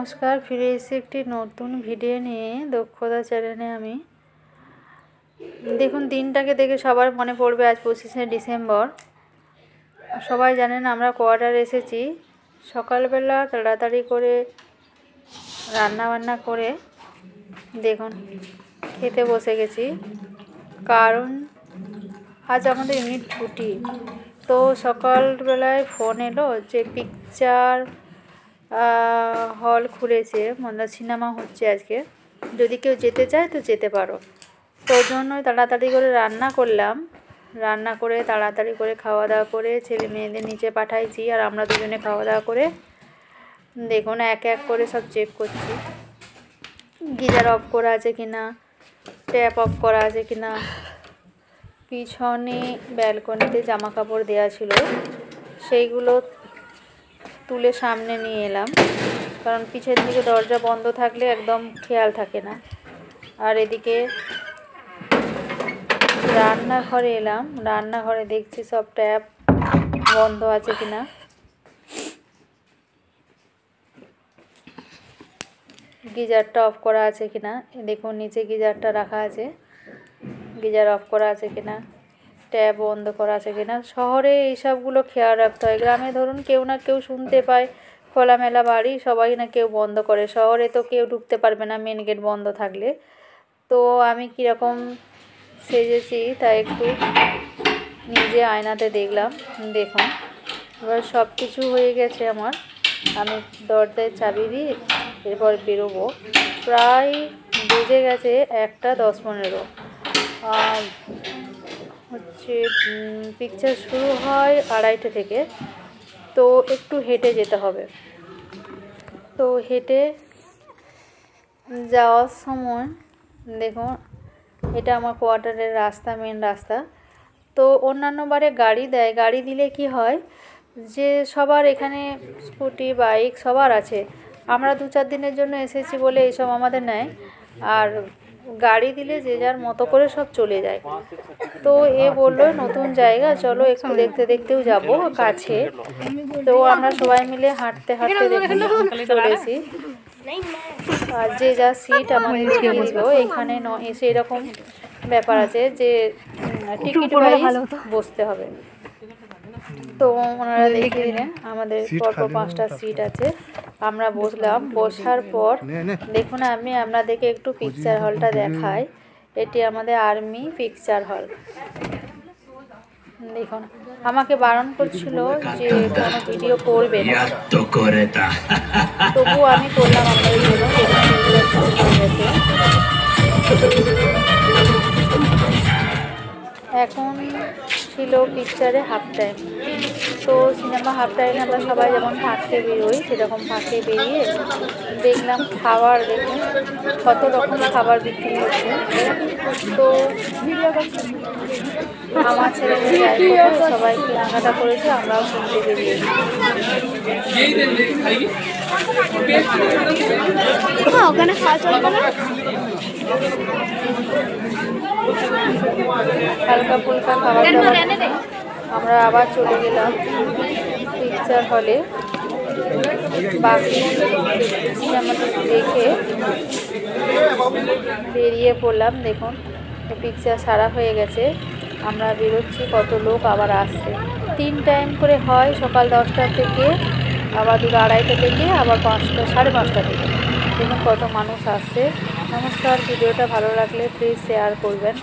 নমস্কার, ফিরে এসে একটি নতুন ভিডিও নিয়ে দক্ষতা চ্যানেলে আমি। দেখুন, দিনটাকে দেখে সবার মনে পড়বে আজ 25শে ডিসেম্বর। সবাই জানেন আমরা কোয়ার্টার এসেছি। সকালবেলা তাড়াতাড়ি করে রান্নাবান্না করে দেখুন খেতে বসে গেছি, কারণ আজ আমাদের ইউনিট ছুটি। তো সকালবেলায় ফোন এলো যে পিকচার হল খুলেছে, মন্দা সিনেমা হচ্ছে আজকে, যদি কেউ যেতে চায় তো যেতে পারো। তো ওই জন্যই তাড়াতাড়ি করে রান্না করলাম। রান্না করে তাড়াতাড়ি করে খাওয়া দাওয়া করে ছেলে মেয়েদের নিচে পাঠাইছি, আর আমরা দুজনে খাওয়া দাওয়া করে দেখুন এক এক করে সব চেক করছি, গিজার অফ করা আছে কিনা, ট্যাপ অফ করা আছে কিনা। পিছনে ব্যালকনিতে জামা কাপড় দেওয়া ছিল, সেইগুলো তুলে সামনে নিয়ে এলাম, কারণ পিছের দিকে দরজা বন্ধ থাকলে একদম খেয়াল থাকে না। আর এদিকে রান্নাঘরে এলাম, রান্নাঘরে দেখছি সব ট্যাপ বন্ধ আছে কিনা। গিজারটা অফ করা আছে কিনা দেখুন, নিচে গিজারটা রাখা আছে, গিজার অফ করা আছে কিনা, ট্যাপ বন্ধ করা আছে কিনা। শহরে এইসবগুলো খেয়াল রাখতে হয়, গ্রামে ধরুন কেউ না কেউ শুনতে পায়, খোলামেলা বাড়ি, সবাই না কেউ বন্ধ করে। শহরে তো কেউ ঢুকতে পারবে না মেন গেট বন্ধ থাকলে। তো আমি কীরকম সেজেছি তা একটু নিজে আয়নাতে দেখলাম। দেখুন এবার সব কিছু হয়ে গেছে আমার। আমি দরজায় চাবি দিয়ে এরপর বেরোবো। প্রায় বেজে গেছে 1:10-15 হচ্ছে। পিকচার শুরু হয় 2:30 থেকে, তো একটু হেঁটে যেতে হবে। তো হেঁটে যাওয়ার সময় দেখুন, এটা আমার কোয়ার্টারের রাস্তা, মেন রাস্তা। তো অন্যান্য বারে গাড়ি দেয়, গাড়ি দিলে কি হয় যে সবার এখানে স্কুটি বাইক সবার আছে। আমরা 2-4 দিনের জন্য এসেছি বলে এইসব আমাদের নেয়, আর গাড়ি দিলে যে যার মতো করে সব চলে যায়। তো এ বললো নতুন জায়গা, চলো একটু দেখতে দেখতেও যাবো কাছে। তো আমরা সবাই মিলে হাঁটতে হাঁটতে চলেছি, আর যে যা সিট আমাদের দিয়ে দিল। এখানে এসে এরকম ব্যাপার আছে যে টিকিট ওয়াইজ বসতে হবে। তো ওনারা দেখিয়ে দিলেন আমাদের পরপর 5টা সিট আছে। আমরা বসলাম, বসার পর দেখুন আমি আপনাদেরকে একটু পিকচার হলটা দেখাই। এটি আমাদের আর্মি পিকচার হল। দেখুন আমাকে বারণ করছিল যে কোনো ভিডিও করবে না, তবু আমি করলাম আপনাদের জন্য। এখন ছিল পিকচারে হাফ টাইম। তো সিনেমা হাফ টাইমে আমরা সবাই যেমন ফাঁকতে বেরোই, সেরকম ফাঁকতে বেরিয়ে দেখলাম খাবার। দেখুন কত রকম খাবার বিক্রি হচ্ছে। তো আমার ছেলে মেয়ে সবাই কেনাকাটা করেছে, আমরাও কিনতে বেরিয়েছি। ওখানে খাওয়া চলবে না, হালকা ফুলকা খাবার দাবার আমরা আবার চলে গেলাম পিকচার হলে। বাকি সিনেমাটা দেখে বেরিয়ে পড়লাম। দেখুন পিকচার সারা হয়ে গেছে, আমরা বেরোচ্ছি। কত লোক আবার আসছে, 3 টাইম করে হয়, সকাল 10টা থেকে, আবার 2:30 থেকে, আবার 5টা 5:30 থেকে। দেখুন কত মানুষ আসছে। নমস্কার, ভিডিওটা ভালো লাগলে প্লিজ শেয়ার করবেন।